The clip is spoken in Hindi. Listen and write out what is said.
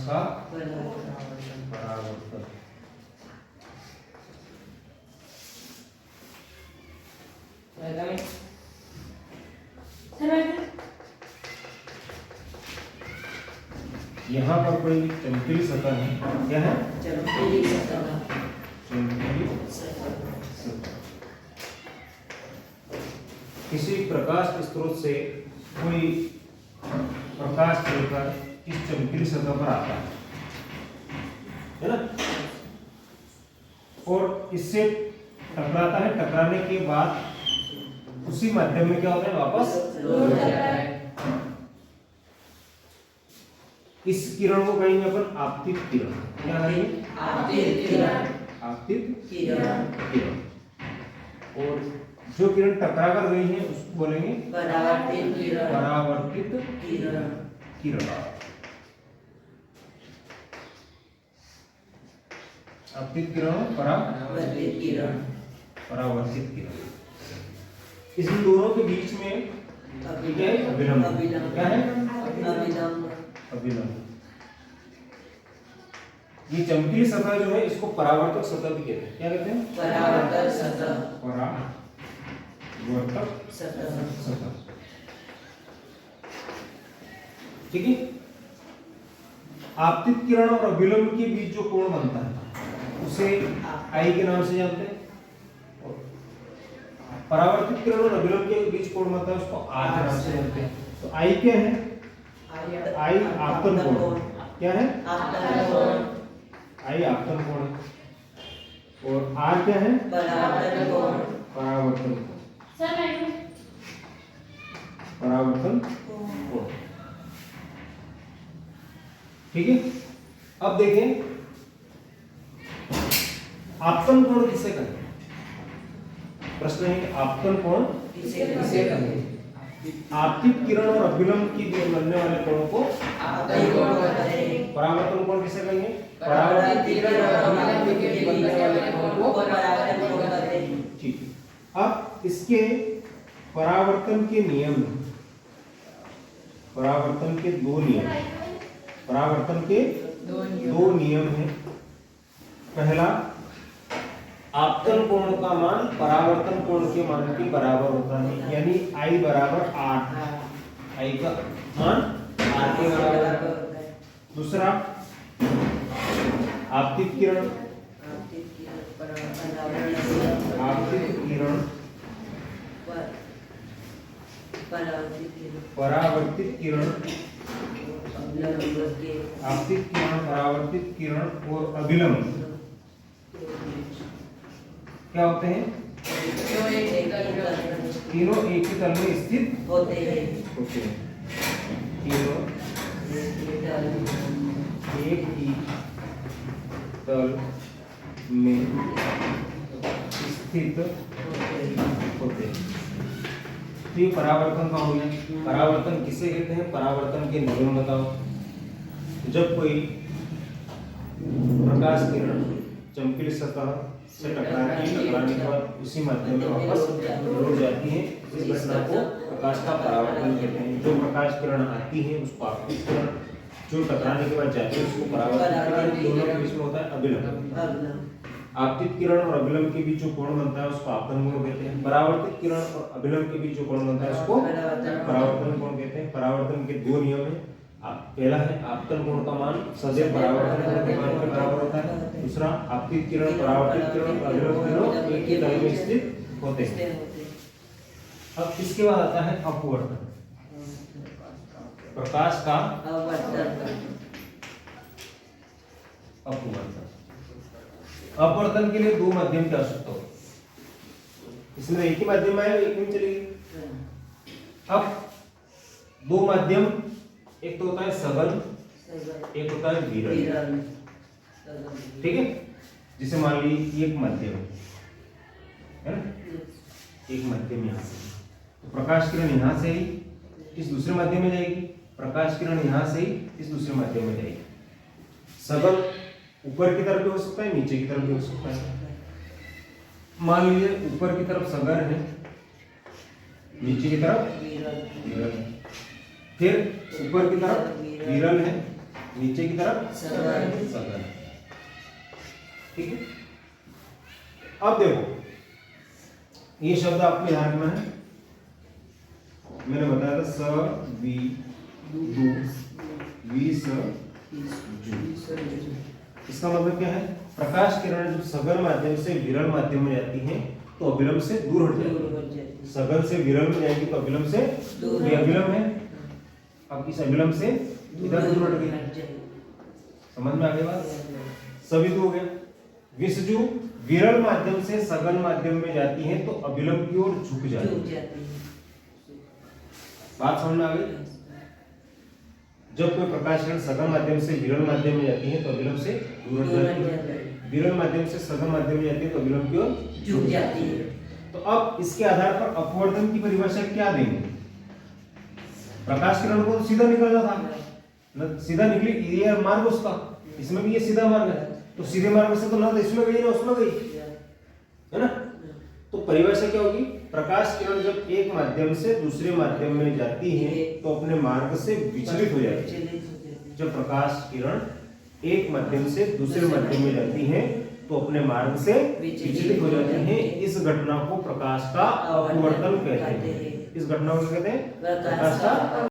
का परावर्तन। यहाँ पर कोई चमकीली सतह है, क्या है? चमकीली सतह। किसी प्रकाश स्रोत से कोई प्रकाश लेकर इस चमकीली सतह पर आता है ना, और इससे टकराता है। टकराने के बाद उसी माध्यम में क्या होता है? वापस लौट जाता है। इस किरण को कहेंगे अपन आपतित किरण। क्या कहेंगे? आपतित किरण। आपतित किरण। और जो किरण टकरा कर गई है उसको बोलेंगे परावर्तित किरण। परावर्तित किरण। आपतित किरण, परावर्तित किरण। परावर्तित किरण। इन दोनों के बीच में क्या है? अभिलंब। क्या है? अभिलंब। ये चमकीली सतह जो है इसको परावर्तक सतह भी कहते हैं। क्या कहते हैं? परावर्तक सतह। परावर्तक सतह। ठीक है। आपतित किरण और अभिलंब के बीच जो कोण बनता है उसे आई के नाम से जानते हैं। परावर्तित किरण और अभिलंब के बीच कोण बनता है उसको आर के नाम से जानते हैं। तो आई क्या है? आई आपतन कोण। क्या है? आई आपतन कोण है। और आर क्या है? परावर्तन कोण। परावर्तन कोण। ठीक है। अब देखें आपतन कोण किसे कहें? प्रश्न है कि आपतन कोण किसे कहें? आपतित किरण और अभिलंब के बीच बनने वाले कोण को आपतन कोण कहते हैं। परावर्तन कोण किसे कहेंगे? परावर्तित किरण और अभिलंब के बीच बनने वाले कोण को परावर्तन कोण कहते हैं। ठीक। अब इसके परावर्तन के नियम हैं। परावर्तन के दो नियम हैं। पहला, आपतन कोण का मान परावर्तन कोण के मान के बराबर होता है, यानी I बराबर R। I का मान R के बराबर है। दूसरा, आपतित किरण परावर्तित किरण और अभिलंब क्या होते हैं? तीनों एक ही तल में स्थित होते हैं। तीनों एक ही तल में स्थित होते हैं। तो ये परावर्तन का हो गया। परावर्तन किसे कहते हैं? परावर्तन के नियम बताओ। जब कोई प्रकाश किरण चमकीली सतह से टकराने के बाद उसी माध्यम में वापस लौट जाती है, इस घटना को प्रकाश का परावर्तन कहते हैं। जो प्रकाश किरण आती है उसको आपतित किरण, जो टकराने के बाद जाती है उसको परावर्तित किरण। दोनों के बीच में होता है अभिलंब। आपतित किरण और अभिलंब के बीच जो कोण बनता है उसको आपतन कोण कहते हैं। परावर्तित किरण और अभिलंब के बीच जो कोण बनता है उसको परावर्तन कोण कहते हैं। परावर्तन के दो नियम हैं। पहला है आपतन कोण का मान सदैव परावर्तन कोण के मान के बराबर होता है। दूसरा, आपतित किरण परावर्तित किरण और अभिलंब किरण एक ही तल में स्थित होते हैं। अब इसके बाद आता है अपवर्तन। प्रकाश का अपवर्तन। अपवर्तन के लिए दो माध्यम की आवश्यकता होती है। इसमें एक ही माध्यम है, एक में चलेगी। अब दो माध्यम, एक तो होता है सघन, एक होता है विरल। ठीक है। जिसे मान लीजिए एक माध्यम है ना, एक माध्यम यहाँ से, तो प्रकाश किरण यहाँ से ही इस दूसरे माध्यम में जाएगी, प्रकाश किरण यहाँ से ही इस दूसरे माध्यम में जाएगी। सघन ऊपर की तरफ भी हो सकता है, नीचे की तरफ भी हो सकता है। मान लीजिए ऊपर की तरफ सघन है, नीचे की तरफ विरल है। फिर ऊपर की तरफ विरल है, नीचे की तरफ सघन। सघन। ठीक है, अब देखो ये शब्द आपके ध्यान में है, मैंने बताया था स वि दु वि स जु। इसका मतलब क्या है, प्रकाश किरण जब सघन माध्यम से विरल माध्यम में जाती है तो अभिलंब से दूर हट जाती है। सघन से विरल में जाएगी तो अभिलंब से दूर, ये अभिलंब है, अब इस अभिलंब से इधर दूर हट गई। समझ में आ गई बात? सभी तो हो गया। विसजु विरल माध्यम से सघन माध्यम में जाती है तो अभिलंब की ओर झुक जाती है। बात समझ में आ गई? जब कोई प्रकाश किरण सघन माध्यम से विरल माध्यम में जाती है तो अभिलंब से दूर हट जाती है, विरल माध्यम से सघन माध्यम में जाती है तो अभिलंब की ओर झुक जाती है। तो अब इसके आधार पर अपवर्तन की परिभाषा क्या देंगे? प्रकाश किरण को सीधा निकलना था ना, सीधा निकली, ये मार्ग उसका, इसमें भी ये सीधा मार्ग है, तो सीधे मार्ग से तो ना तो इसमें गई ना उसमें गई, है ना। तो परिभाषा क्या होगी? प्रकाश किरण जब एक माध्यम से दूसरे माध्यम में जाती है तो अपने मार्ग से विचलित हो जाती है। जब प्रकाश किरण एक माध्यम से दूसरे माध्यम में जाती है तो अपने मार्ग से विचलित हो जाती है। इस घटना को प्रकाश का अपवर्तन कहते हैं। इस घटना को कहते हैं प्रकाश का